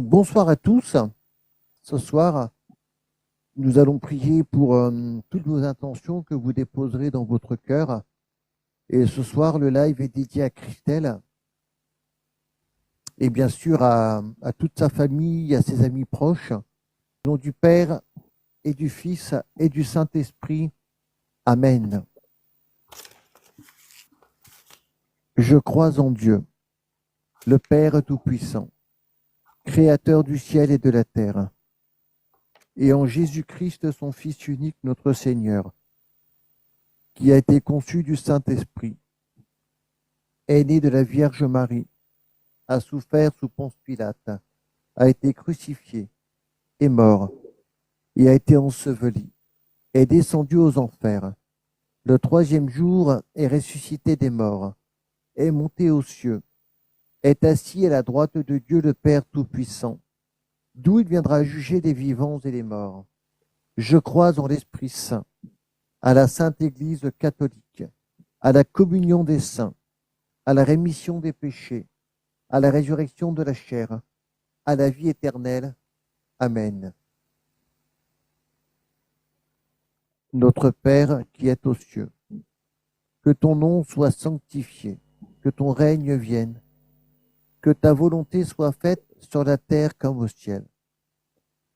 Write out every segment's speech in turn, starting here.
Bonsoir à tous. Ce soir, nous allons prier pour toutes vos intentions que vous déposerez dans votre cœur. Et ce soir, le live est dédié à Christelle et bien sûr à toute sa famille, à ses amis proches. Au nom du Père et du Fils et du Saint-Esprit. Amen. Je crois en Dieu, le Père Tout-Puissant, Créateur du ciel et de la terre, et en Jésus-Christ, son Fils unique, notre Seigneur, qui a été conçu du Saint-Esprit, est né de la Vierge Marie, a souffert sous Ponce Pilate, a été crucifié, est mort, et a été enseveli, est descendu aux enfers. Le troisième jour est ressuscité des morts, est monté aux cieux, est assis à la droite de Dieu le Père Tout-Puissant, d'où il viendra juger les vivants et les morts. Je crois en l'Esprit Saint, à la Sainte Église catholique, à la communion des saints, à la rémission des péchés, à la résurrection de la chair, à la vie éternelle. Amen. Notre Père qui es aux cieux, que ton nom soit sanctifié, que ton règne vienne, que ta volonté soit faite sur la terre comme au ciel.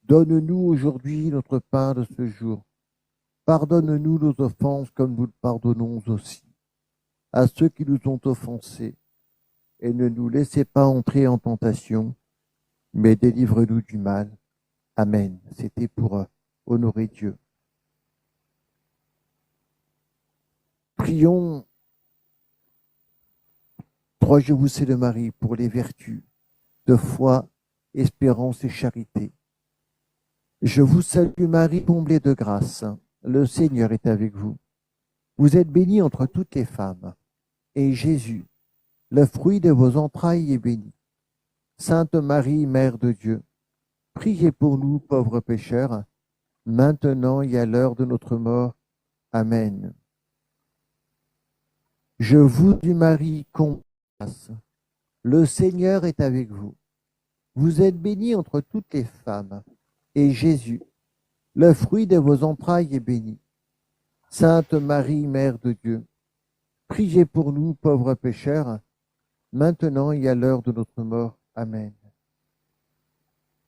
Donne-nous aujourd'hui notre pain de ce jour. Pardonne-nous nos offenses comme nous le pardonnons aussi à ceux qui nous ont offensés. Et ne nous laissez pas entrer en tentation, mais délivre-nous du mal. Amen. C'était pour honorer Dieu. Prions, Trois Je vous sais de Marie, pour les vertus de foi, espérance et charité. Je vous salue Marie, comblée de grâce. Le Seigneur est avec vous. Vous êtes bénie entre toutes les femmes, et Jésus, le fruit de vos entrailles, est béni. Sainte Marie, Mère de Dieu, priez pour nous, pauvres pécheurs, maintenant et à l'heure de notre mort. Amen. Je vous salue Marie, comblée de grâce. Le Seigneur est avec vous. Vous êtes bénie entre toutes les femmes, et Jésus, le fruit de vos entrailles, est béni. Sainte Marie, Mère de Dieu, priez pour nous, pauvres pécheurs, maintenant et à l'heure de notre mort. Amen.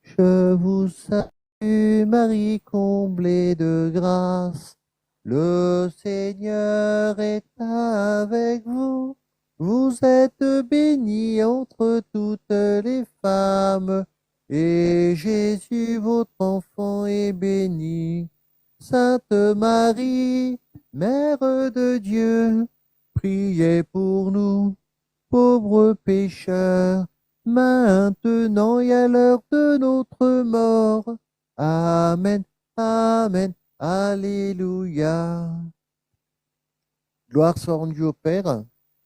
Je vous salue Marie, comblée de grâce. Le Seigneur est avec vous. Vous êtes bénie entre toutes les femmes, et Jésus, votre enfant, est béni. Sainte Marie, Mère de Dieu, priez pour nous, pauvres pécheurs, maintenant et à l'heure de notre mort. Amen, amen, alléluia. Gloire soit rendue au Père,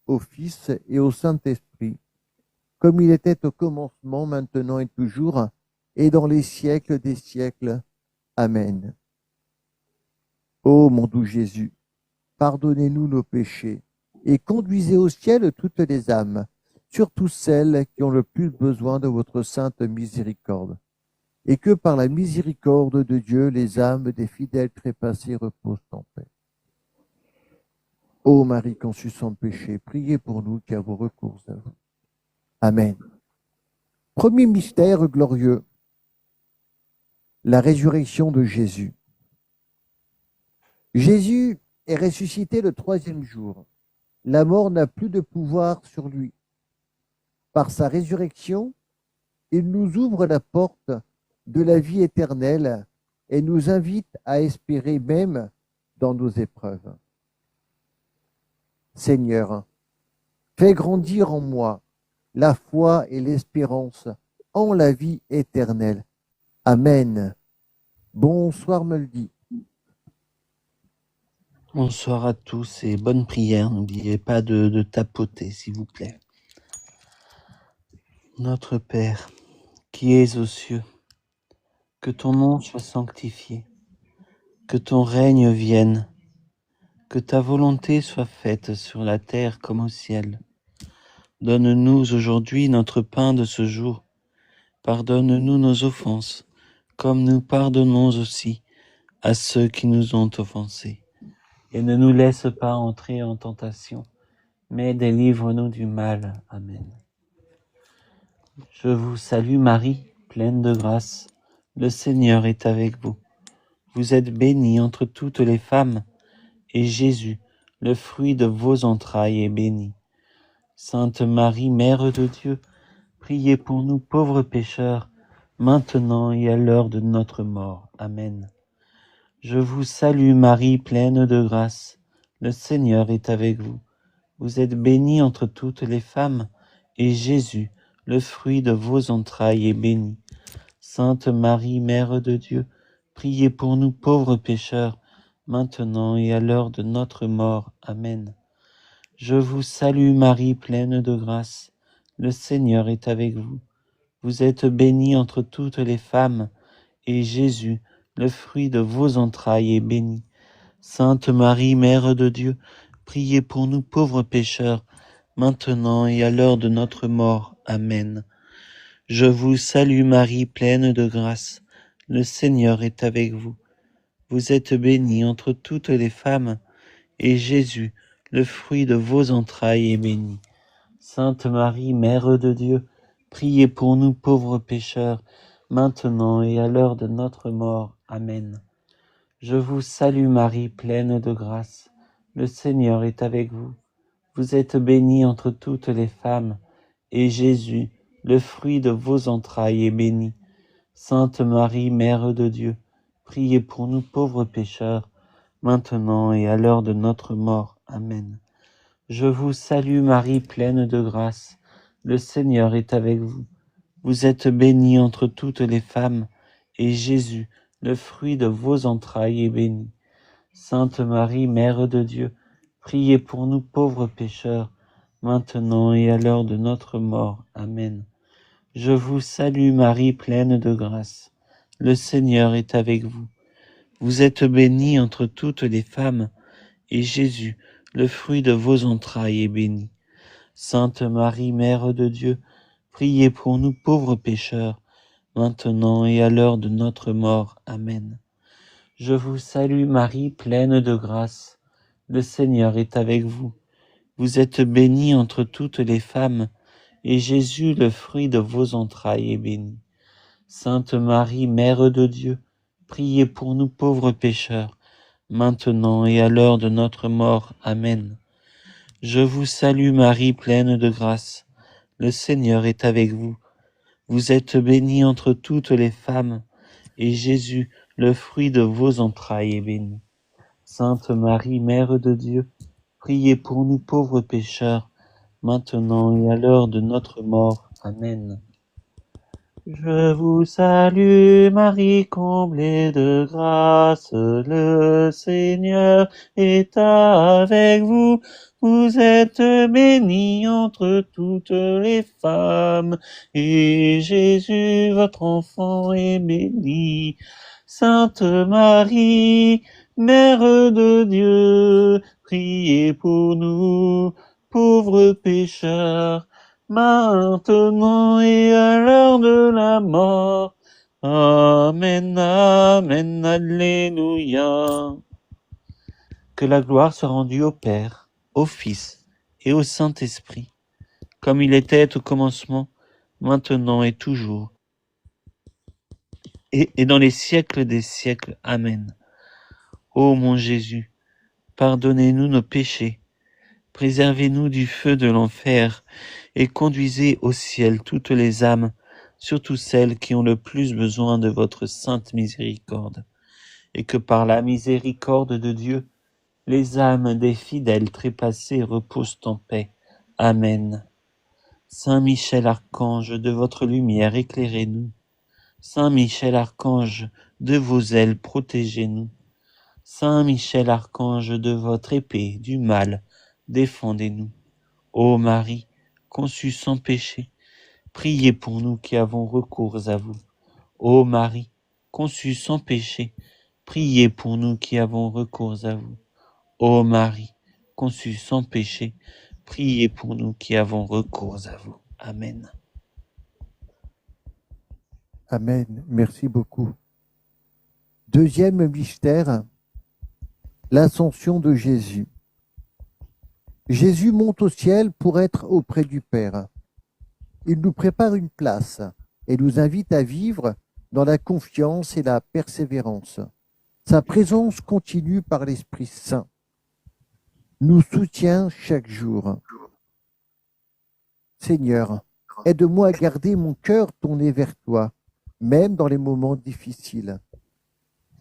au Fils et au Saint-Esprit, comme il était au commencement, maintenant et toujours, et dans les siècles des siècles. Amen. Ô mon doux Jésus, pardonnez-nous nos péchés, et conduisez au ciel toutes les âmes, surtout celles qui ont le plus besoin de votre sainte miséricorde, et que par la miséricorde de Dieu, les âmes des fidèles trépassés reposent en paix. Ô Marie conçue sans péché, priez pour nous qui avons recours à vous. Amen. Premier mystère glorieux, la résurrection de Jésus. Jésus est ressuscité le troisième jour. La mort n'a plus de pouvoir sur lui. Par sa résurrection, il nous ouvre la porte de la vie éternelle et nous invite à espérer même dans nos épreuves. Seigneur, fais grandir en moi la foi et l'espérance en la vie éternelle. Amen. Bonsoir Moldy. Bonsoir à tous et bonne prière. N'oubliez pas de tapoter, s'il vous plaît. Notre Père, qui es aux cieux, que ton nom soit sanctifié, que ton règne vienne, que ta volonté soit faite sur la terre comme au ciel. Donne-nous aujourd'hui notre pain de ce jour. Pardonne-nous nos offenses, comme nous pardonnons aussi à ceux qui nous ont offensés. Et ne nous laisse pas entrer en tentation, mais délivre-nous du mal. Amen. Je vous salue Marie, pleine de grâce. Le Seigneur est avec vous. Vous êtes bénie entre toutes les femmes, et Jésus, le fruit de vos entrailles, est béni. Sainte Marie, Mère de Dieu, priez pour nous pauvres pécheurs, maintenant et à l'heure de notre mort. Amen. Je vous salue Marie, pleine de grâce. Le Seigneur est avec vous. Vous êtes bénie entre toutes les femmes, et Jésus, le fruit de vos entrailles, est béni. Sainte Marie, Mère de Dieu, priez pour nous pauvres pécheurs, maintenant et à l'heure de notre mort. Amen. Je vous salue Marie, pleine de grâce. Le Seigneur est avec vous. Vous êtes bénie entre toutes les femmes, et Jésus, le fruit de vos entrailles, est béni. Sainte Marie, Mère de Dieu, priez pour nous pauvres pécheurs, maintenant et à l'heure de notre mort. Amen. Je vous salue Marie, pleine de grâce. Le Seigneur est avec vous. Vous êtes bénie entre toutes les femmes, et Jésus, le fruit de vos entrailles, est béni. Sainte Marie, Mère de Dieu, priez pour nous pauvres pécheurs, maintenant et à l'heure de notre mort. Amen. Je vous salue Marie, pleine de grâce. Le Seigneur est avec vous. Vous êtes bénie entre toutes les femmes, et Jésus, le fruit de vos entrailles, est béni. Sainte Marie, Mère de Dieu, priez pour nous pauvres pécheurs, maintenant et à l'heure de notre mort. Amen. Je vous salue Marie, pleine de grâce. Le Seigneur est avec vous. Vous êtes bénie entre toutes les femmes, et Jésus, le fruit de vos entrailles, est béni. Sainte Marie, Mère de Dieu, priez pour nous pauvres pécheurs, maintenant et à l'heure de notre mort. Amen. Je vous salue Marie, pleine de grâce. Le Seigneur est avec vous. Vous êtes bénie entre toutes les femmes, et Jésus, le fruit de vos entrailles, est béni. Sainte Marie, Mère de Dieu, priez pour nous pauvres pécheurs, maintenant et à l'heure de notre mort. Amen. Je vous salue Marie, pleine de grâce. Le Seigneur est avec vous. Vous êtes bénie entre toutes les femmes, et Jésus, le fruit de vos entrailles, est béni. Sainte Marie, Mère de Dieu, priez pour nous pauvres pécheurs, maintenant et à l'heure de notre mort. Amen. Je vous salue Marie, pleine de grâce. Le Seigneur est avec vous. Vous êtes bénie entre toutes les femmes, et Jésus, le fruit de vos entrailles, est béni. Sainte Marie, Mère de Dieu, priez pour nous pauvres pécheurs, maintenant et à l'heure de notre mort. Amen. Je vous salue Marie, comblée de grâce, le Seigneur est avec vous. Vous êtes bénie entre toutes les femmes, et Jésus, votre enfant, est béni. Sainte Marie, Mère de Dieu, priez pour nous, pauvres pécheurs, maintenant et à l'heure de la mort. Amen, amen, alléluia. Que la gloire soit rendue au Père, au Fils et au Saint-Esprit, comme il était au commencement, maintenant et toujours, et dans les siècles des siècles. Amen. Ô mon Jésus, pardonnez-nous nos péchés, préservez-nous du feu de l'enfer, et conduisez au ciel toutes les âmes, surtout celles qui ont le plus besoin de votre sainte miséricorde, et que par la miséricorde de Dieu, les âmes des fidèles trépassés reposent en paix. Amen. Saint Michel Archange, de votre lumière éclairez-nous. Saint Michel Archange, de vos ailes protégez-nous. Saint Michel Archange, de votre épée du mal défendez-nous. Ô Marie, conçue sans péché, priez pour nous qui avons recours à vous. Ô Marie, conçue sans péché, priez pour nous qui avons recours à vous. Ô Marie, conçue sans péché, priez pour nous qui avons recours à vous. Amen. Amen. Merci beaucoup. Deuxième mystère, l'ascension de Jésus. Jésus monte au ciel pour être auprès du Père. Il nous prépare une place et nous invite à vivre dans la confiance et la persévérance. Sa présence continue par l'Esprit Saint nous soutient chaque jour. Seigneur, aide-moi à garder mon cœur tourné vers toi, même dans les moments difficiles.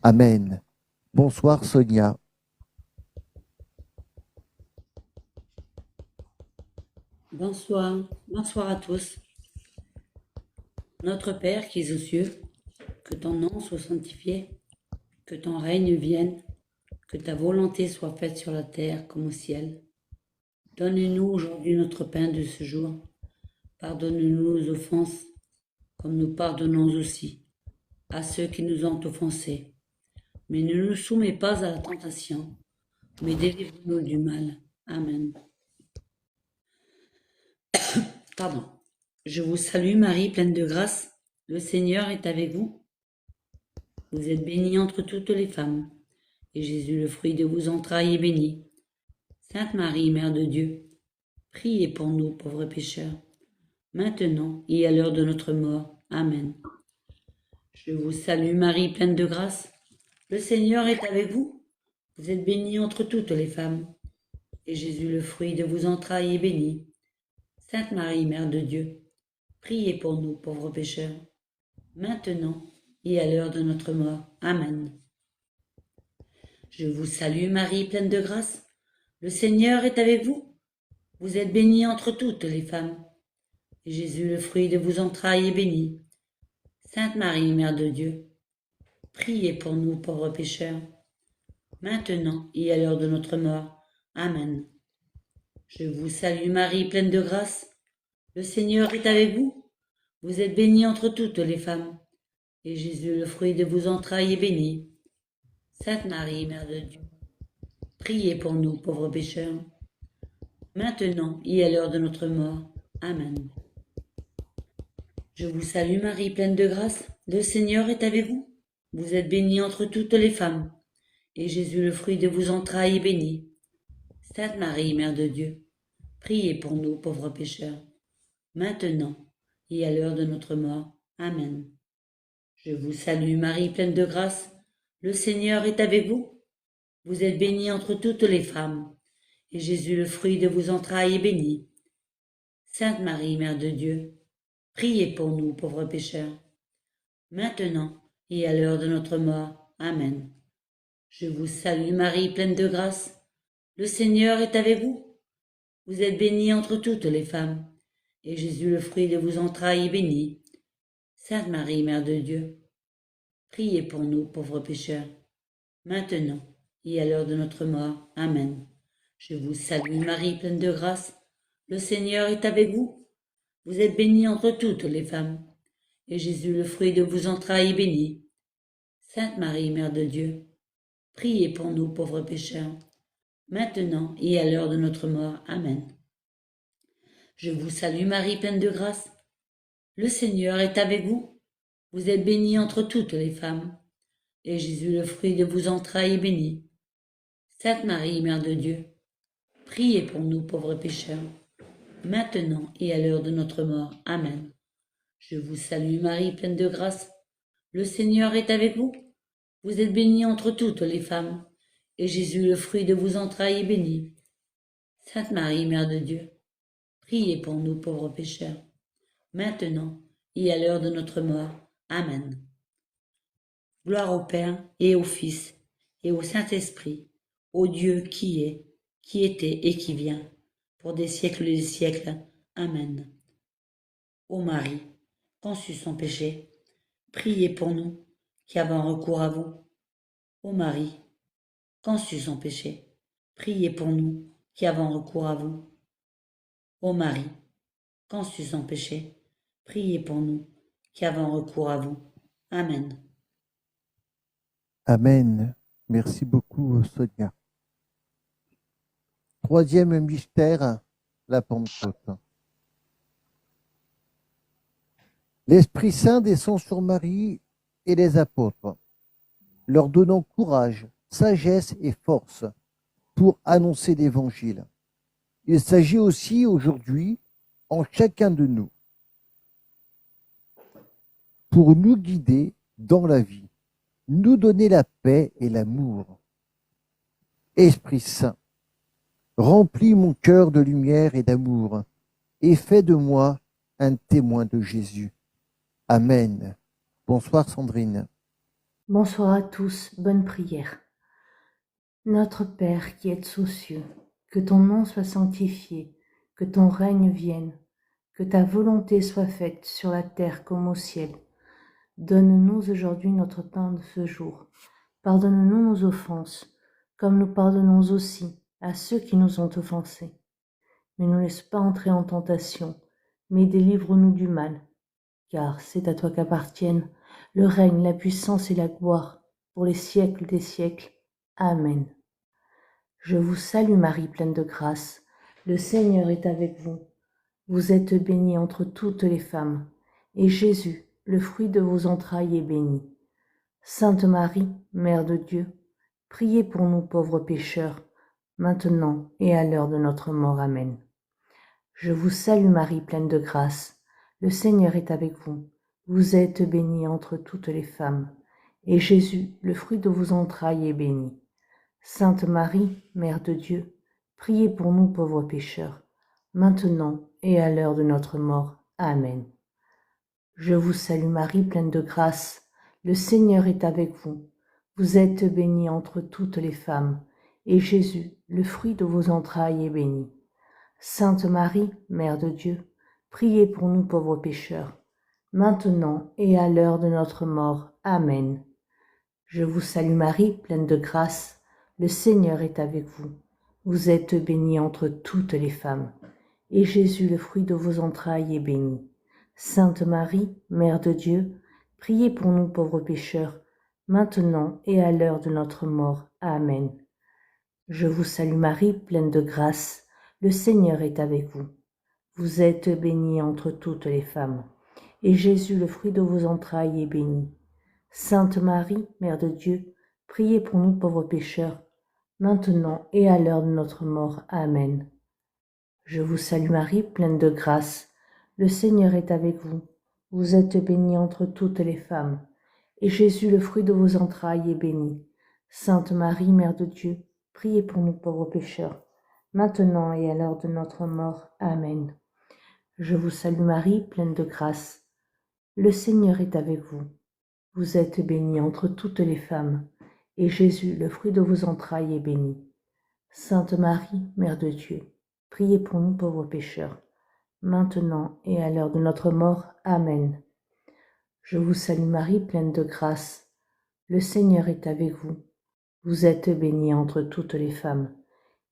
Amen. Bonsoir Sonia. Bonsoir, bonsoir à tous. Notre Père qui es aux cieux, que ton nom soit sanctifié, que ton règne vienne, que ta volonté soit faite sur la terre comme au ciel. Donne-nous aujourd'hui notre pain de ce jour. Pardonne-nous nos offenses, comme nous pardonnons aussi à ceux qui nous ont offensés. Mais ne nous soumets pas à la tentation, mais délivre-nous du mal. Amen. Pardon. Je vous salue Marie, pleine de grâce. Le Seigneur est avec vous. Vous êtes bénie entre toutes les femmes, et Jésus, le fruit de vos entrailles, est béni. Sainte Marie, Mère de Dieu, priez pour nous pauvres pécheurs, maintenant et à l'heure de notre mort. Amen. Je vous salue Marie, pleine de grâce. Le Seigneur est avec vous. Vous êtes bénie entre toutes les femmes, et Jésus, le fruit de vos entrailles, est béni. Sainte Marie, Mère de Dieu, priez pour nous pauvres pécheurs, maintenant et à l'heure de notre mort. Amen. Je vous salue Marie, pleine de grâce. Le Seigneur est avec vous. Vous êtes bénie entre toutes les femmes, et Jésus, le fruit de vos entrailles, est béni. Sainte Marie, Mère de Dieu, priez pour nous pauvres pécheurs, maintenant et à l'heure de notre mort. Amen. Je vous salue Marie, pleine de grâce. Le Seigneur est avec vous. Vous êtes bénie entre toutes les femmes, et Jésus, le fruit de vos entrailles, est béni. Sainte Marie, Mère de Dieu, priez pour nous pauvres pécheurs, maintenant et à l'heure de notre mort. Amen. Je vous salue Marie, pleine de grâce. Le Seigneur est avec vous. Vous êtes bénie entre toutes les femmes, et Jésus, le fruit de vos entrailles, est béni. Sainte Marie, Mère de Dieu, priez pour nous pauvres pécheurs, maintenant et à l'heure de notre mort. Amen. Je vous salue Marie, pleine de grâce. Le Seigneur est avec vous. Vous êtes bénie entre toutes les femmes, et Jésus, le fruit de vos entrailles, est béni. Sainte Marie, Mère de Dieu, priez pour nous pauvres pécheurs, maintenant et à l'heure de notre mort. Amen. Je vous salue Marie, pleine de grâce. Le Seigneur est avec vous. Vous êtes bénie entre toutes les femmes, et Jésus, le fruit de vos entrailles, est béni. Sainte Marie, Mère de Dieu, priez pour nous pauvres pécheurs, maintenant et à l'heure de notre mort. Amen. Je vous salue Marie, pleine de grâce. Le Seigneur est avec vous. Vous êtes bénie entre toutes les femmes, et Jésus, le fruit de vos entrailles, est béni. Sainte Marie, Mère de Dieu, priez pour nous pauvres pécheurs, maintenant et à l'heure de notre mort. Amen. Je vous salue Marie, pleine de grâce. Le Seigneur est avec vous. Vous êtes bénie entre toutes les femmes, et Jésus, le fruit de vos entrailles, est béni. Sainte Marie, Mère de Dieu, priez pour nous pauvres pécheurs, maintenant et à l'heure de notre mort. Amen. Je vous salue Marie, pleine de grâce. Le Seigneur est avec vous. Vous êtes bénie entre toutes les femmes, et Jésus, le fruit de vos entrailles, est béni. Sainte Marie, Mère de Dieu, priez pour nous pauvres pécheurs, maintenant et à l'heure de notre mort. Amen. Gloire au Père et au Fils et au Saint-Esprit, au Dieu qui est, qui était et qui vient, pour des siècles et des siècles. Amen. Ô Marie, conçue sans péché, priez pour nous qui avons recours à vous. Ô Marie, conçue sans péché, priez pour nous qui avons recours à vous. Ô Marie, conçue sans péché, priez pour nous qui avons recours à vous. Amen. Amen. Merci beaucoup Sonia. Troisième mystère, la Pentecôte. L'Esprit Saint descend sur Marie et les apôtres, leur donnant courage, sagesse et force pour annoncer l'Évangile. Il s'agit aussi aujourd'hui en chacun de nous pour nous guider dans la vie, nous donner la paix et l'amour. Esprit Saint, remplis mon cœur de lumière et d'amour et fais de moi un témoin de Jésus. Amen. Bonsoir Sandrine. Bonsoir à tous, bonne prière. Notre Père qui êtes aux cieux, que ton nom soit sanctifié, que ton règne vienne, que ta volonté soit faite sur la terre comme au ciel. Donne-nous aujourd'hui notre pain de ce jour. Pardonne-nous nos offenses, comme nous pardonnons aussi à ceux qui nous ont offensés. Mais ne nous laisse pas entrer en tentation, mais délivre-nous du mal. Car c'est à toi qu'appartiennent le règne, la puissance et la gloire pour les siècles des siècles. Amen. Je vous salue Marie, pleine de grâce. Le Seigneur est avec vous. Vous êtes bénie entre toutes les femmes, et Jésus, le fruit de vos entrailles, est béni. Sainte Marie, Mère de Dieu, priez pour nous pauvres pécheurs, maintenant et à l'heure de notre mort. Amen. Je vous salue Marie, pleine de grâce. Le Seigneur est avec vous. Vous êtes bénie entre toutes les femmes, et Jésus, le fruit de vos entrailles, est béni. Sainte Marie, Mère de Dieu, priez pour nous pauvres pécheurs, maintenant et à l'heure de notre mort. Amen. Je vous salue Marie, pleine de grâce. Le Seigneur est avec vous. Vous êtes bénie entre toutes les femmes, et Jésus, le fruit de vos entrailles, est béni. Sainte Marie, Mère de Dieu, priez pour nous pauvres pécheurs, maintenant et à l'heure de notre mort. Amen. Je vous salue Marie, pleine de grâce, le Seigneur est avec vous. Vous êtes bénie entre toutes les femmes, et Jésus, le fruit de vos entrailles, est béni. Sainte Marie, Mère de Dieu, priez pour nous pauvres pécheurs, maintenant et à l'heure de notre mort. Amen. Je vous salue Marie, pleine de grâce, le Seigneur est avec vous. Vous êtes bénie entre toutes les femmes, et Jésus, le fruit de vos entrailles, est béni. Sainte Marie, Mère de Dieu, priez pour nous pauvres pécheurs, maintenant et à l'heure de notre mort. Amen. Je vous salue Marie, pleine de grâce, le Seigneur est avec vous. Vous êtes bénie entre toutes les femmes, et Jésus, le fruit de vos entrailles, est béni. Sainte Marie, Mère de Dieu, priez pour nous pauvres pécheurs, maintenant et à l'heure de notre mort. Amen. Je vous salue Marie, pleine de grâce. Le Seigneur est avec vous. Vous êtes bénie entre toutes les femmes, et Jésus, le fruit de vos entrailles, est béni. Sainte Marie, Mère de Dieu, priez pour nous pauvres pécheurs, maintenant et à l'heure de notre mort. Amen. Je vous salue Marie, pleine de grâce. Le Seigneur est avec vous. Vous êtes bénie entre toutes les femmes,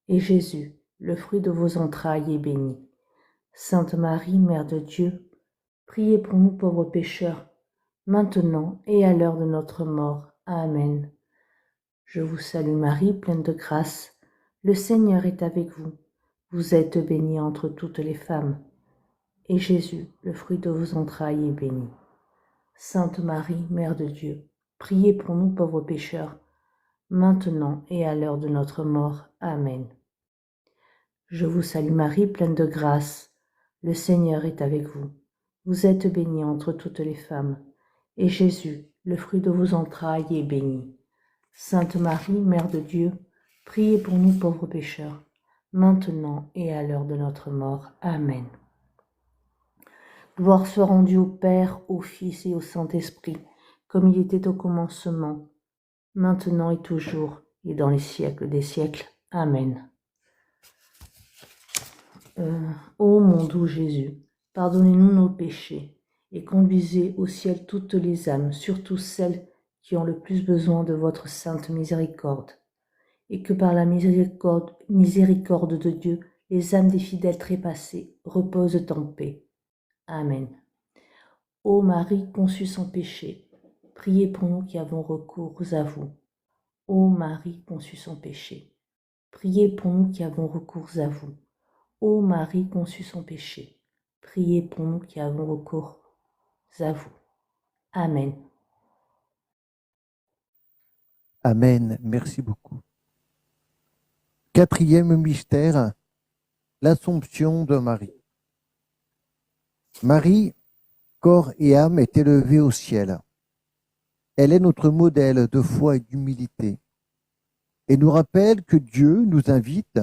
et Jésus, le fruit de vos entrailles, est béni. Sainte Marie, Mère de Dieu, priez pour nous pauvres pécheurs, maintenant et à l'heure de notre mort. Amen. Je vous salue Marie, pleine de grâce. Le Seigneur est avec vous. Vous êtes bénie entre toutes les femmes, et Jésus, le fruit de vos entrailles, est béni. Sainte Marie, Mère de Dieu, priez pour nous pauvres pécheurs, maintenant et à l'heure de notre mort. Amen. Je vous salue Marie, pleine de grâce. Le Seigneur est avec vous. Vous êtes bénie entre toutes les femmes, et Jésus, le fruit de vos entrailles, est béni. Sainte Marie, Mère de Dieu, priez pour nous pauvres pécheurs, maintenant et à l'heure de notre mort. Amen. Gloire soit rendue au Père, au Fils et au Saint-Esprit, comme il était au commencement, maintenant et toujours, et dans les siècles des siècles. Amen. Ô mon doux Jésus, pardonnez-nous nos péchés, et conduisez au ciel toutes les âmes, surtout celles qui ont le plus besoin de votre sainte miséricorde, et que par la miséricorde de Dieu, les âmes des fidèles trépassés reposent en paix. Amen. Ô Marie conçue sans péché, priez pour nous qui avons recours à vous. Ô Marie conçue sans péché, priez pour nous qui avons recours à vous. Ô Marie conçue sans péché, priez pour nous qui avons recours à vous. Amen. Amen. Merci beaucoup. Quatrième mystère, l'Assomption de Marie. Marie, corps et âme, est élevée au ciel. Elle est notre modèle de foi et d'humilité et nous rappelle que Dieu nous invite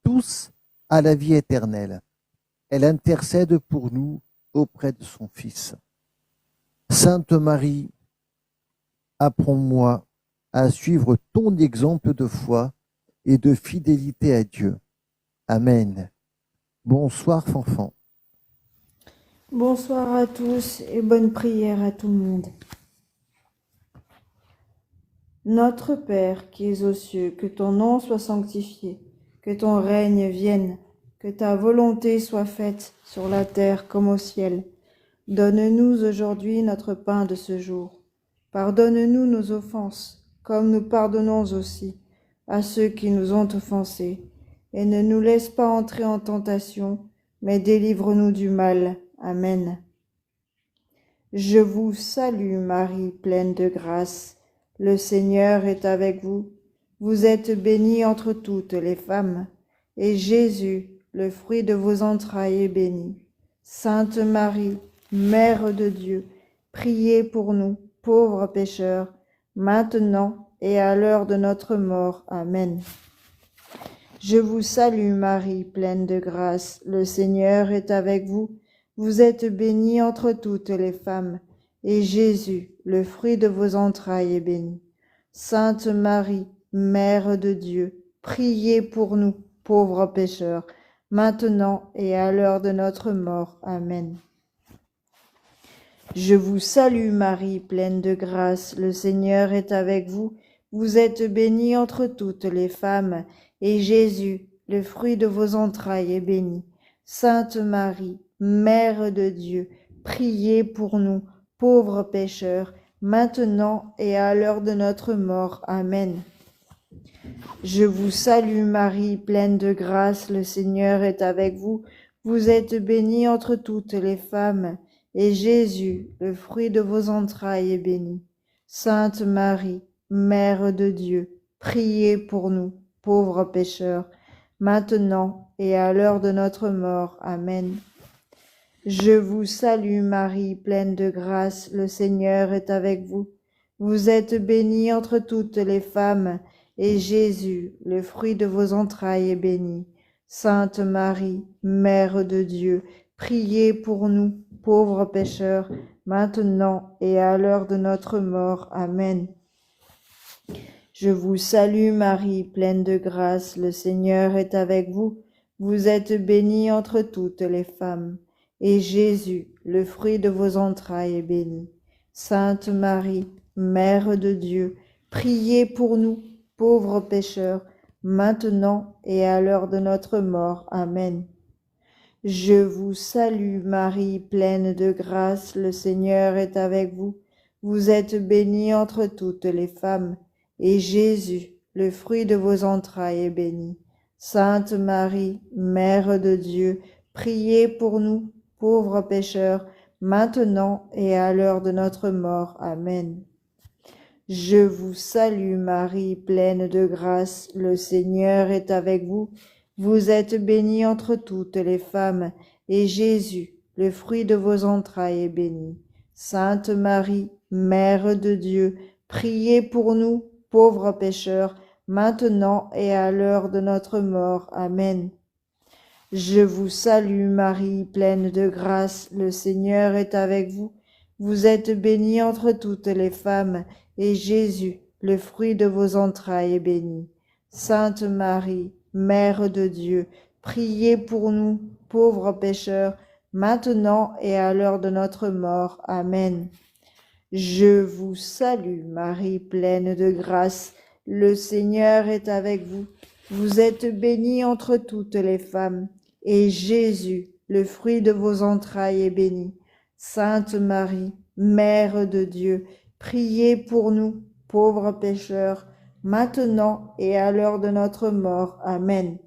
tous à la vie éternelle. Elle intercède pour nous auprès de son Fils. Sainte Marie, apprends-moi à suivre ton exemple de foi et de fidélité à Dieu. Amen. Bonsoir, Fanfan. Bonsoir à tous et bonne prière à tout le monde. Notre Père qui es aux cieux, que ton nom soit sanctifié, que ton règne vienne, que ta volonté soit faite sur la terre comme au ciel. Donne-nous aujourd'hui notre pain de ce jour. Pardonne-nous nos offenses, comme nous pardonnons aussi à ceux qui nous ont offensés. Et ne nous laisse pas entrer en tentation, mais délivre-nous du mal. Amen. Je vous salue Marie, pleine de grâce. Le Seigneur est avec vous. Vous êtes bénie entre toutes les femmes, et Jésus, le fruit de vos entrailles, est béni. Sainte Marie, Mère de Dieu, priez pour nous, pauvres pécheurs, maintenant et à l'heure de notre mort. Amen. Je vous salue Marie, pleine de grâce. Le Seigneur est avec vous. Vous êtes bénie entre toutes les femmes, et Jésus, le fruit de vos entrailles, est béni. Sainte Marie, Mère de Dieu, priez pour nous, pauvres pécheurs, maintenant et à l'heure de notre mort. Amen. Je vous salue Marie, pleine de grâce, le Seigneur est avec vous. Vous êtes bénie entre toutes les femmes, et Jésus, le fruit de vos entrailles, est béni. Sainte Marie, Mère de Dieu, priez pour nous, pauvres pécheurs, maintenant et à l'heure de notre mort. Amen. Je vous salue Marie, pleine de grâce, le Seigneur est avec vous. Vous êtes bénie entre toutes les femmes, et Jésus, le fruit de vos entrailles, est béni. Sainte Marie, Mère de Dieu, priez pour nous, pauvres pécheurs, maintenant et à l'heure de notre mort. Amen. Je vous salue Marie, pleine de grâce, le Seigneur est avec vous. Vous êtes bénie entre toutes les femmes, et Jésus, le fruit de vos entrailles, est béni. Sainte Marie, Mère de Dieu, priez pour nous, pauvres pécheurs, maintenant et à l'heure de notre mort. Amen. Je vous salue Marie, pleine de grâce, le Seigneur est avec vous. Vous êtes bénie entre toutes les femmes, et Jésus, le fruit de vos entrailles, est béni. Sainte Marie, Mère de Dieu, priez pour nous, pauvres pécheurs, maintenant et à l'heure de notre mort. Amen. Je vous salue Marie, pleine de grâce, le Seigneur est avec vous. Vous êtes bénie entre toutes les femmes, et Jésus, le fruit de vos entrailles, est béni. Sainte Marie, Mère de Dieu, priez pour nous, pauvres pécheurs, maintenant et à l'heure de notre mort. Amen. Je vous salue Marie, pleine de grâce, le Seigneur est avec vous. Vous êtes bénie entre toutes les femmes, et Jésus, le fruit de vos entrailles, est béni. Sainte Marie, Mère de Dieu, priez pour nous, pauvres pécheurs, maintenant et à l'heure de notre mort. Amen. Je vous salue Marie, pleine de grâce, le Seigneur est avec vous. Vous êtes bénie entre toutes les femmes, et Jésus, le fruit de vos entrailles, est béni. Sainte Marie, Mère de Dieu, priez pour nous, pauvres pécheurs, maintenant et à l'heure de notre mort. Amen. Je vous salue Marie, pleine de grâce, le Seigneur est avec vous. Vous êtes bénie entre toutes les femmes, et Jésus, le fruit de vos entrailles, est béni. Sainte Marie, Mère de Dieu, priez pour nous, pauvres pécheurs, maintenant et à l'heure de notre mort. Amen.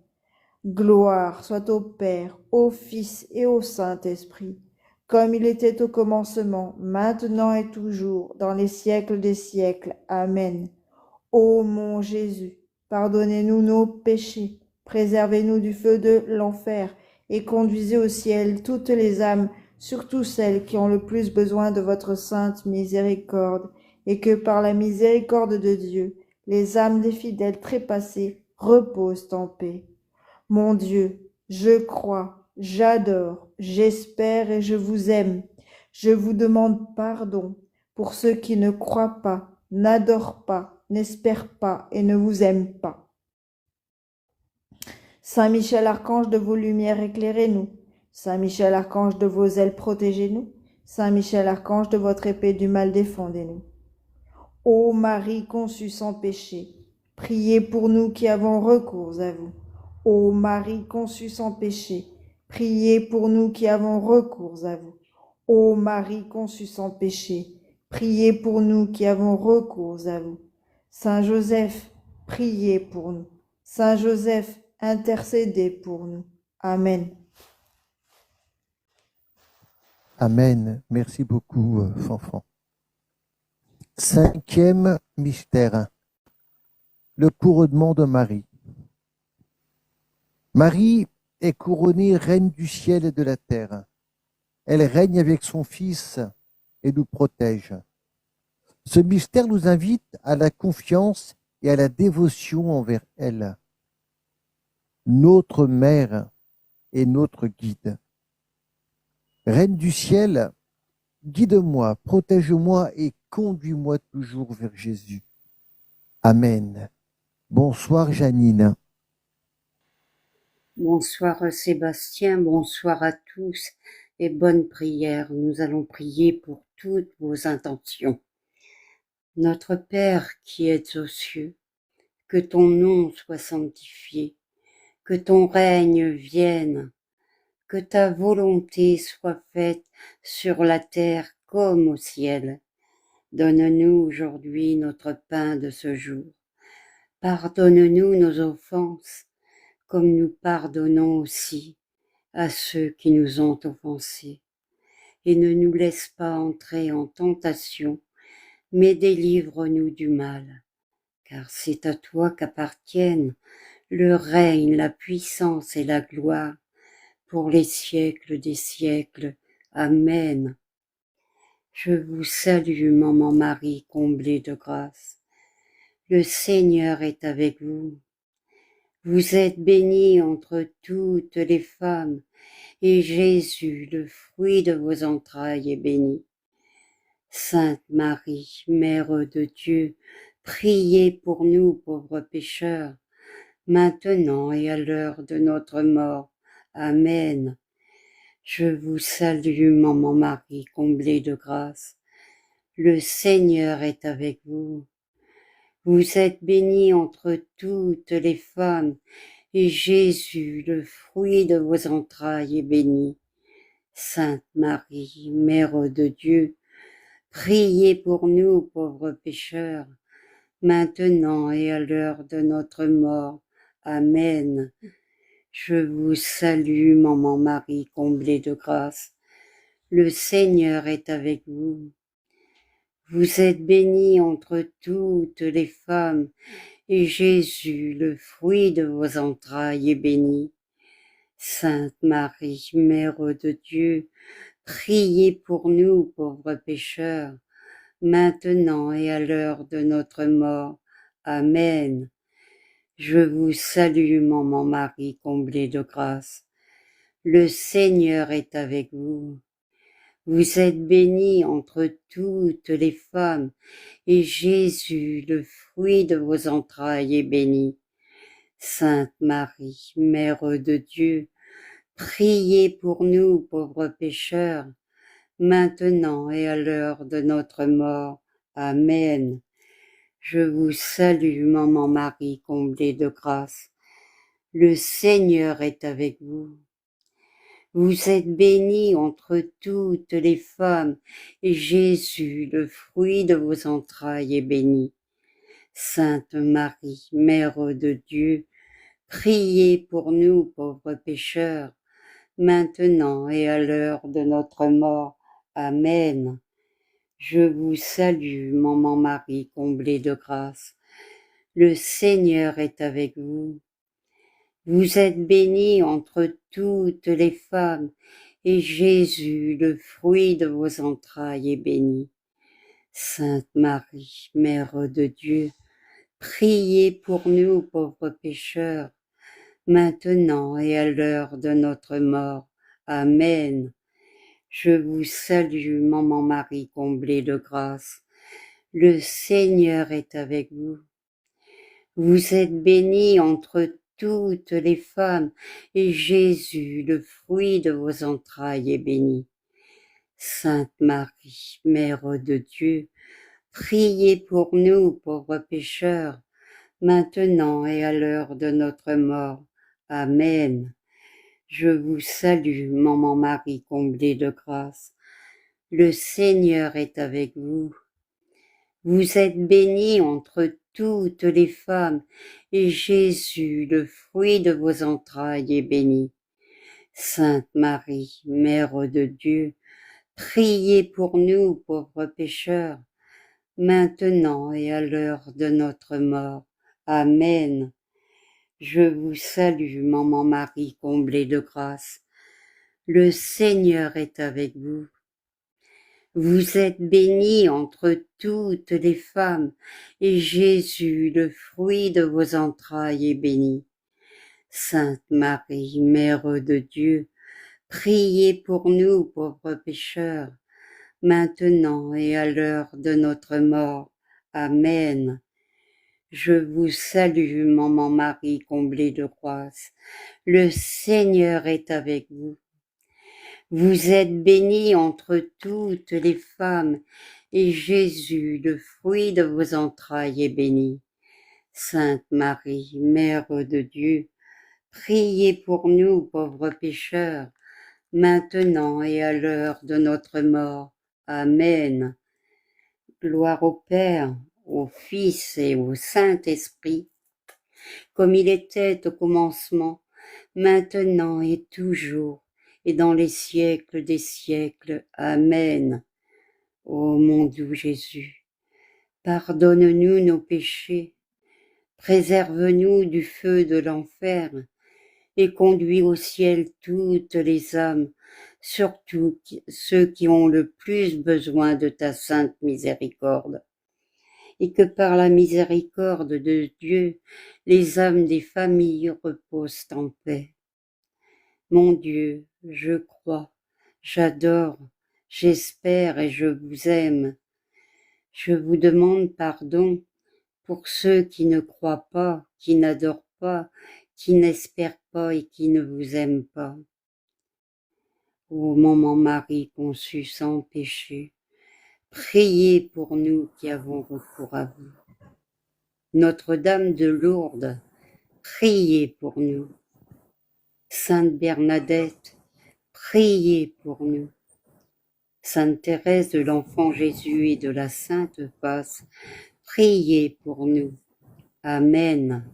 Gloire soit au Père, au Fils et au Saint-Esprit, comme il était au commencement, maintenant et toujours, dans les siècles des siècles. Amen. Ô mon Jésus, pardonnez-nous nos péchés, préservez-nous du feu de l'enfer, et conduisez au ciel toutes les âmes, surtout celles qui ont le plus besoin de votre sainte miséricorde, et que par la miséricorde de Dieu, les âmes des fidèles trépassés reposent en paix. Mon Dieu, je crois, j'adore, j'espère et je vous aime. Je vous demande pardon pour ceux qui ne croient pas, n'adorent pas, n'espèrent pas et ne vous aiment pas. Saint Michel Archange, de vos lumières éclairez-nous. Saint Michel Archange, de vos ailes protégez-nous. Saint Michel Archange, de votre épée du mal défendez-nous. Ô Marie conçue sans péché, priez pour nous qui avons recours à vous. Ô Marie conçue sans péché, priez pour nous qui avons recours à vous. Ô Marie conçue sans péché, priez pour nous qui avons recours à vous. Saint Joseph, priez pour nous. Saint Joseph, intercédez pour nous. Amen. Amen. Merci beaucoup, Fanfan. 5e mystère, le couronnement de Marie. Marie est couronnée reine du ciel et de la terre. Elle règne avec son Fils et nous protège. Ce mystère nous invite à la confiance et à la dévotion envers elle, notre mère et notre guide. Reine du ciel, guide-moi, protège-moi et conduis-moi toujours vers Jésus. Amen. Bonsoir Janine. Bonsoir Sébastien, bonsoir à tous et bonne prière. Nous allons prier pour toutes vos intentions. Notre Père qui es aux cieux, que ton nom soit sanctifié, que ton règne vienne, que ta volonté soit faite sur la terre comme au ciel. Donne-nous aujourd'hui notre pain de ce jour. Pardonne-nous nos offenses, comme nous pardonnons aussi à ceux qui nous ont offensés. Et ne nous laisse pas entrer en tentation, mais délivre-nous du mal. Car c'est à toi qu'appartiennent le règne, la puissance et la gloire pour les siècles des siècles. Amen. Je vous salue, Maman Marie, comblée de grâce. Le Seigneur est avec vous. Vous êtes bénie entre toutes les femmes, et Jésus, le fruit de vos entrailles, est béni. Sainte Marie, Mère de Dieu, priez pour nous pauvres pécheurs, maintenant et à l'heure de notre mort. Amen. Je vous salue, Maman Marie, comblée de grâce. Le Seigneur est avec vous. Vous êtes bénie entre toutes les femmes, et Jésus, le fruit de vos entrailles, est béni. Sainte Marie, Mère de Dieu, priez pour nous pauvres pécheurs, maintenant et à l'heure de notre mort. Amen. Je vous salue, Maman Marie, comblée de grâce. Le Seigneur est avec vous. Vous êtes bénie entre toutes les femmes, et Jésus, le fruit de vos entrailles, est béni. Sainte Marie, Mère de Dieu, priez pour nous pauvres pécheurs, maintenant et à l'heure de notre mort. Amen. Je vous salue, Maman Marie, comblée de grâce. Le Seigneur est avec vous. Vous êtes bénie entre toutes les femmes, et Jésus, le fruit de vos entrailles, est béni. Sainte Marie, Mère de Dieu, priez pour nous pauvres pécheurs, maintenant et à l'heure de notre mort. Amen. Je vous salue, Maman Marie, comblée de grâce. Le Seigneur est avec vous. Vous êtes bénie entre toutes les femmes, et Jésus, le fruit de vos entrailles, est béni. Sainte Marie, Mère de Dieu, priez pour nous pauvres pécheurs, maintenant et à l'heure de notre mort. Amen. Je vous salue, maman Marie, comblée de grâce. Le Seigneur est avec vous. Vous êtes bénie entre toutes les femmes, et Jésus, le fruit de vos entrailles, est béni. Sainte Marie, Mère de Dieu, priez pour nous pauvres pécheurs, maintenant et à l'heure de notre mort. Amen. Je vous salue, maman Marie, comblée de grâce. Le Seigneur est avec vous. Vous êtes bénie entre toutes les femmes, et Jésus, le fruit de vos entrailles, est béni. Sainte Marie, Mère de Dieu, priez pour nous, pauvres pécheurs, maintenant et à l'heure de notre mort. Amen. Je vous salue, maman Marie, comblée de grâce. Le Seigneur est avec vous. Vous êtes bénie entre toutes les femmes, et Jésus, le fruit de vos entrailles, est béni. Sainte Marie, Mère de Dieu, priez pour nous, pauvres pécheurs, maintenant et à l'heure de notre mort. Amen. Je vous salue, maman Marie, comblée de grâce. Le Seigneur est avec vous. Vous êtes bénie entre toutes les femmes, et Jésus, le fruit de vos entrailles, est béni. Sainte Marie, Mère de Dieu, priez pour nous, pauvres pécheurs, maintenant et à l'heure de notre mort. Amen. Je vous salue, maman Marie, comblée de grâce. Le Seigneur est avec vous. Vous êtes bénie entre toutes les femmes, et Jésus, le fruit de vos entrailles, est béni. Sainte Marie, Mère de Dieu, priez pour nous, pauvres pécheurs, maintenant et à l'heure de notre mort. Amen. Gloire au Père, au Fils et au Saint-Esprit, comme il était au commencement, maintenant et toujours, et dans les siècles des siècles. Amen. Ô mon doux Jésus, pardonne-nous nos péchés, préserve-nous du feu de l'enfer, et conduis au ciel toutes les âmes, surtout ceux qui ont le plus besoin de ta sainte miséricorde. Et que par la miséricorde de Dieu, les âmes des familles reposent en paix. Mon Dieu, je crois, j'adore, j'espère et je vous aime. Je vous demande pardon pour ceux qui ne croient pas, qui n'adorent pas, qui n'espèrent pas et qui ne vous aiment pas. Ô maman Marie conçue sans péché, priez pour nous qui avons recours à vous. Notre-Dame de Lourdes, priez pour nous. Sainte Bernadette, priez pour nous. Sainte Thérèse de l'Enfant Jésus et de la Sainte Face, priez pour nous. Amen.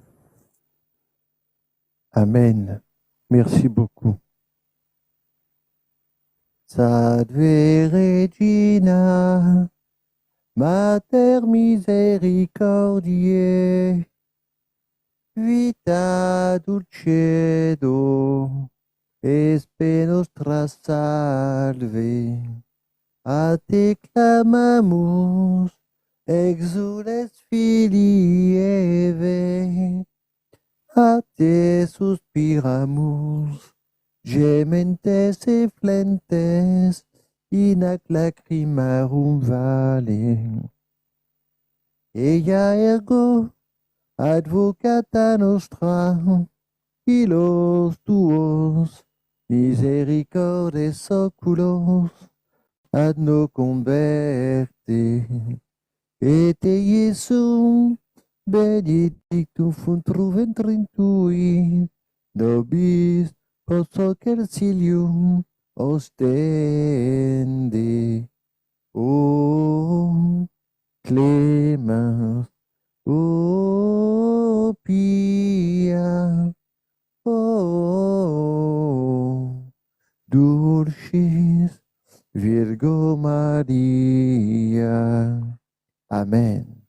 Amen. Merci beaucoup. Salve Regina, Mater misericordiae, vita dulcedo, espe nostra salve. A te clamamus, exules filii Eve, a te suspiramus, gementes et flentes, in ac lacrimarum vale. Ea ergo, advocata nostra, ilos tuos, misericordes oculos, ad nos converte. Et Iesum, benedictum fructus ventris tui, nobis post hoc exilium ostende. O clemens, o pia, o dulcis Virgo Maria. Amen.